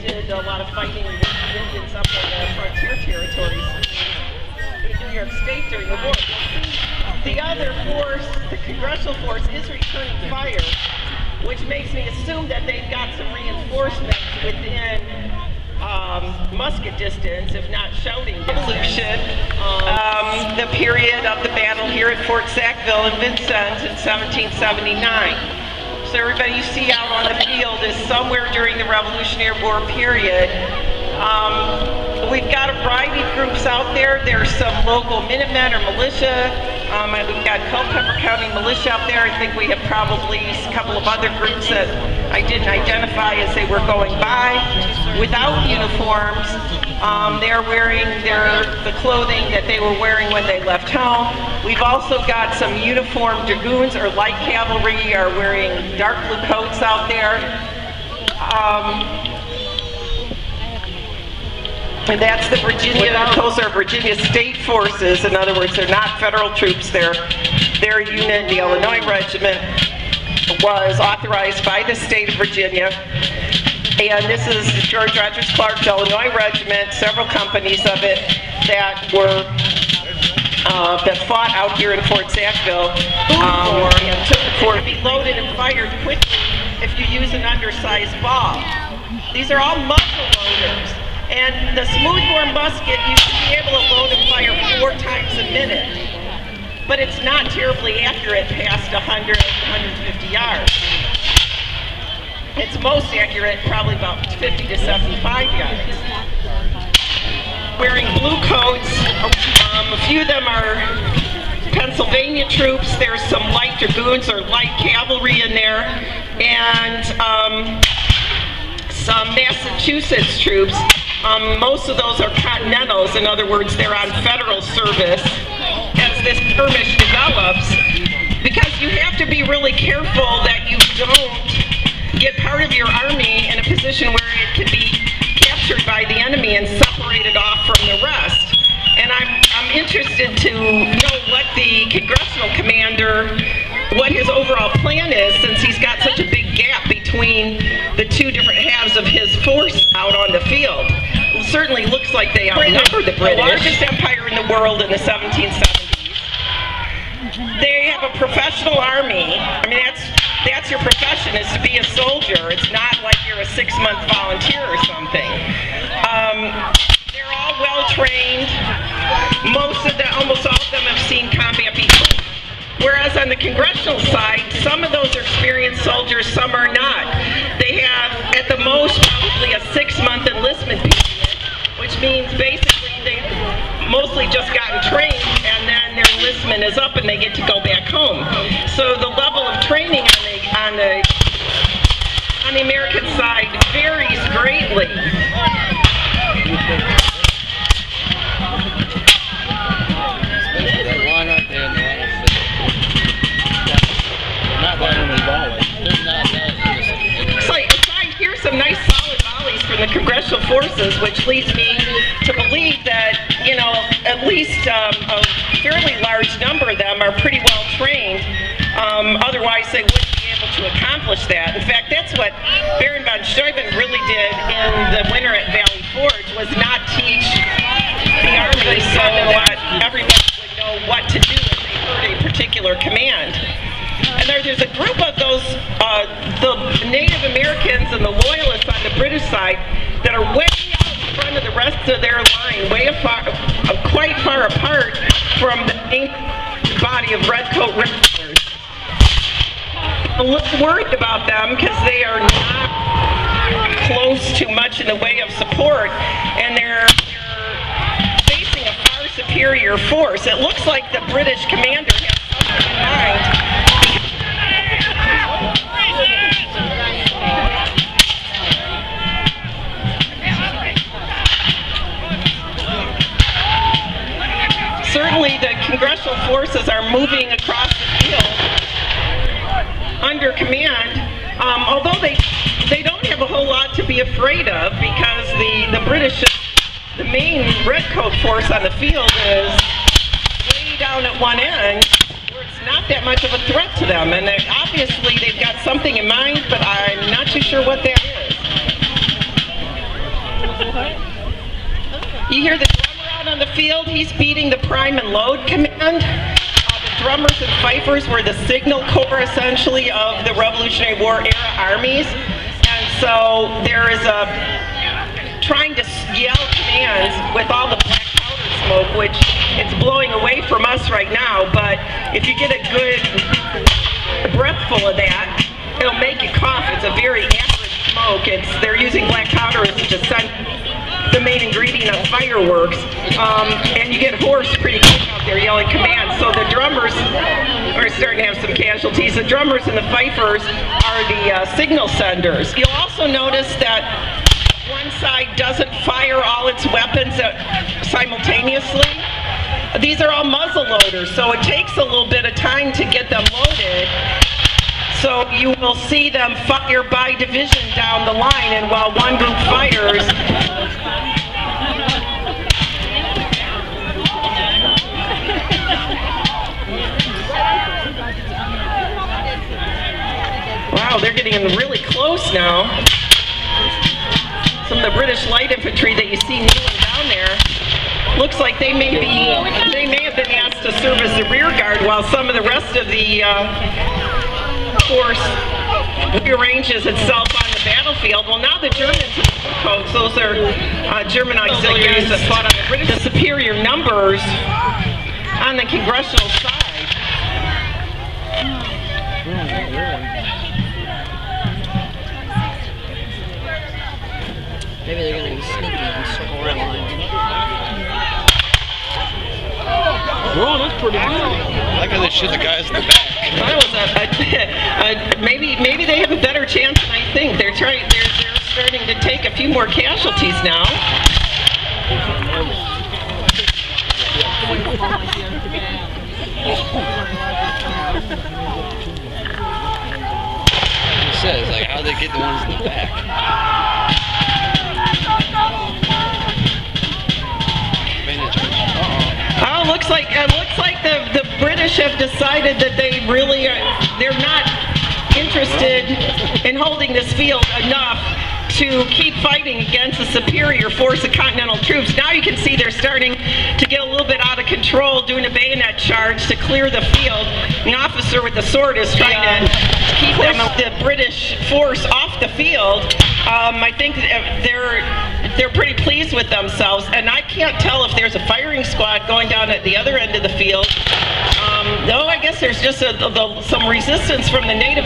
Did a lot of fighting with Indians up in the frontier territories in New York State during the war. The other force, the congressional force, is returning fire, which makes me assume that they've got some reinforcements within musket distance, if not shouting distance. The period of the battle here at Fort Sackville in Vincennes in 1779. So everybody you see out on the field is somewhere during the Revolutionary War period. We've got a variety of groups out there. There's some local Minutemen or militia. We've got Culpeper County Militia out there. I think we have probably a couple of other groups that I didn't identify as they were going by without uniforms. They're wearing the clothing that they were wearing when they left home. We've also got some uniformed dragoons or light cavalry are wearing dark blue coats out there. And that's the Virginia, those are Virginia state forces. In other words, they're not federal troops. Their unit, the Illinois Regiment, was authorized by the state of Virginia. And this is George Rogers Clark's Illinois Regiment, several companies of it that were that fought out here in Fort Sackville and took the fort. Be loaded and fired quickly if you use an undersized ball. These are all muzzle loaders. And the smoothbore musket, you should be able to load and fire 4 times a minute. But it's not terribly accurate past 100, 150 yards. It's most accurate probably about 50 to 75 yards. Wearing blue coats, a few of them are Pennsylvania troops. There's some light dragoons or light cavalry in there. And some Massachusetts troops. Most of those are Continentals. In other words, they're on federal service as this skirmish develops, because you have to be really careful that you don't get part of your army in a position where it can be captured by the enemy and separated off from the rest. And I'm interested to know what the congressional commander, what his overall plan is, since he's got such a big gap between the two different halves of his force out on the field. It certainly looks like they outnumber the British. The largest empire in the world in the 1770s. They have a professional army. I mean, that's your profession, is to be a soldier. It's not like you're a 6-month volunteer or something. They're all well trained. Almost all of them have seen combat before. Whereas on the congressional side, some of those are experienced soldiers, some are not. They have, at the most, probably a 6-month enlistment period, which means basically they've mostly just gotten trained, and then their enlistment is up and they get to go back home. So the level of training on the American side varies greatly. Here's some nice solid volleys from the congressional forces, which leads me to believe that, you know, at least a fairly large number of them are pretty well trained. Otherwise, they wouldn't be able to accomplish that. In fact, that's what Baron von Steuben really did in the winter at Valley Forge, was not teach the army so that everybody would know what to do if they heard a particular command. And there's a group of those, the Native Americans and the Loyalists on the British side that are way out in front of the rest of their line, quite far apart from the main body of redcoat regulars. I'm a little worried about them because they are not close to much in the way of support, and they're facing a far superior force. It looks like the British commander has something in mind. Certainly the congressional forces are moving across the field under command, although they don't have a whole lot to be afraid of, because the British, the main redcoat force on the field is way down at one end, where it's not that much of a threat to them. And obviously they've got something in mind, but I'm not too sure what that is. You hear the drummer out on the field, he's beating the prime and load command. The drummers and fifers were the signal corps, essentially, of the Revolutionary War era armies. And so there is a trying to yell commands with all the black powder smoke, which it's blowing away from us right now, but if you get a good breathful of that, it'll make you cough. It's a very acrid smoke. They're using black powder as the main ingredient of fireworks, and you get hoarse pretty quick out there yelling commands. So the drummers are starting to have some casualties. The drummers and the fifers are the signal senders. You'll also notice that one side doesn't fire all its weapons simultaneously. These are all muzzle loaders, so it takes a little bit of time to get them loaded. So you will see them fire by division down the line, and while one group fires, wow, they're getting really close now. Some of the British light infantry that you see kneeling down there, looks like they may have been asked to serve as the rear guard, while some of the rest of the force rearranges itself on the battlefield. Well, now the Germans have blue coats. Those are German auxiliaries that fought on the British. The superior numbers on the congressional side. Maybe they're going to be sneaky and circle around line. Well, that's pretty good. I like how they shoot the guys in the back. Maybe they have a better chance than I think. They're starting to take a few more casualties now. It says, like, how they get the ones in the back. Oh, looks like the British have decided that they're not interested in holding this field enough to keep fighting against a superior force of Continental troops. Now you can see they're starting to get a little bit out of control, doing a bayonet charge to clear the field. The officer with the sword is trying to keep the British force off the field. I think they're pretty pleased with themselves, and I can't tell if there's a firing squad going down at the other end of the field. No, I guess there's just some resistance from the native